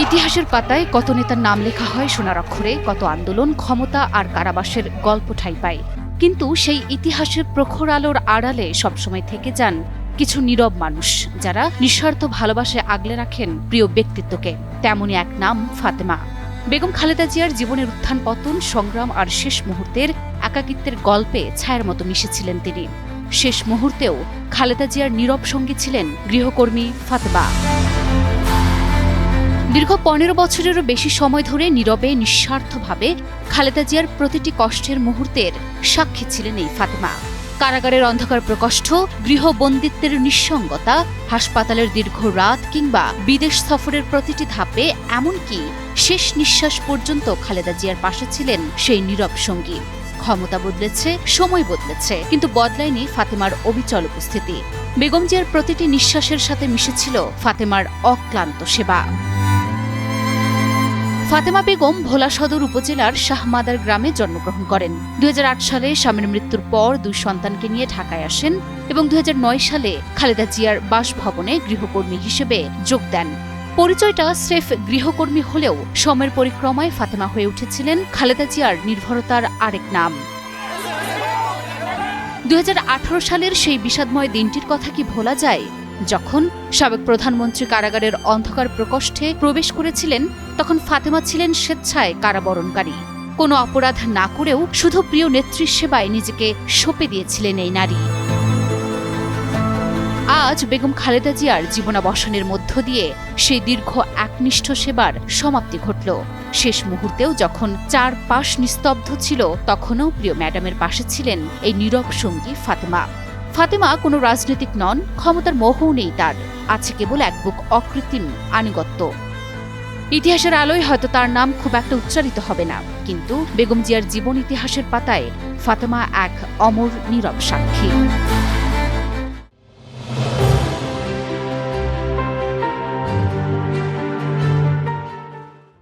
ইতিহাসের পাতায় কত নেতার নাম লেখা হয় সোনার অক্ষরে, কত আন্দোলন, ক্ষমতা আর কারাবাসের গল্প ঠাঁই পায়। কিন্তু সেই ইতিহাসের প্রখর আলোর আড়ালে সবসময় থেকে যান কিছু নীরব মানুষ, যারা নিঃস্বার্থ ভালোবাসায় আগলে রাখেন প্রিয় ব্যক্তিত্বকে। তেমনই এক নাম ফাতেমা। বেগম খালেদা জিয়ার জীবনের উত্থান পতন, সংগ্রাম আর শেষ মুহূর্তের একাকিত্বের গল্পে ছায়ার মতো মিশেছিলেন তিনি। শেষ মুহূর্তেও খালেদা জিয়ার নীরব সঙ্গী ছিলেন গৃহকর্মী ফাতেমা। দীর্ঘ ১৫ বছরেরও বেশি সময় ধরে নীরবে নিঃস্বার্থভাবে খালেদা জিয়ার প্রতিটি কষ্টের মুহূর্তের সাক্ষী ছিলেন এই ফাতেমা। কারাগারের অন্ধকার প্রকোষ্ঠ, গৃহবন্দিত্বের নিঃসঙ্গতা, হাসপাতালের দীর্ঘ রাত কিংবা বিদেশ সফরের প্রতিটি ধাপে, এমনকি শেষ নিঃশ্বাস পর্যন্ত খালেদা জিয়ার পাশে ছিলেন সেই নীরব সঙ্গী। ক্ষমতা বদলেছে, সময় বদলেছে, কিন্তু বদলায়নি ফাতেমার অবিচল উপস্থিতি। বেগম জিয়ার প্রতিটি নিঃশ্বাসের সাথে মিশেছিল ফাতেমার অক্লান্ত সেবা। ফাতেমা বেগম ভোলা সদর উপজেলার শাহমাদার গ্রামে জন্মগ্রহণ করেন। ২০০৮ সালে স্বামীর মৃত্যুর পর ২ সন্তানকে নিয়ে ঢাকায় আসেন এবং ২০০৯ সালে খালেদা জিয়ার বাসভবনে গৃহকর্মী হিসেবে যোগ দেন। পরিচয়টা স্রেফ গৃহকর্মী হলেও সময়ের পরিক্রমায় ফাতেমা হয়ে উঠেছিলেন খালেদা জিয়ার নির্ভরতার আরেক নাম। ২০১৮ সালের সেই বিষাদময় দিনটির কথা কি ভোলা যায়, যখন সাবেক প্রধানমন্ত্রী কারাগারের অন্ধকার প্রকোষ্ঠে প্রবেশ করেছিলেন? তখন ফাতেমা ছিলেন স্বেচ্ছায় কারাবরণকারী। কোনো অপরাধ না করেও শুধু প্রিয় নেত্রীর সেবায় নিজেকে সঁপে দিয়েছিলেন এই নারী। আজ বেগম খালেদা জিয়ার জীবনাবসানের মধ্য দিয়ে সেই দীর্ঘ একনিষ্ঠ সেবার সমাপ্তি ঘটল। শেষ মুহূর্তেও যখন চারপাশ নিস্তব্ধ ছিল, তখনও প্রিয় ম্যাডামের পাশে ছিলেন এই নীরব সঙ্গী ফাতেমা। ফাতেমা কোনো রাজনৈতিক নন, ক্ষমতার মোহও নেই তার, আছে কেবল এক বুক অকৃত্রিম আনুগত্য। ইতিহাসের আলোয় হয়তো তার নাম খুব একটা উচ্চারিত হবে না, কিন্তু বেগম জিয়ার জীবন ইতিহাসের পাতায় ফাতেমা এক অমর নীরব সাক্ষী।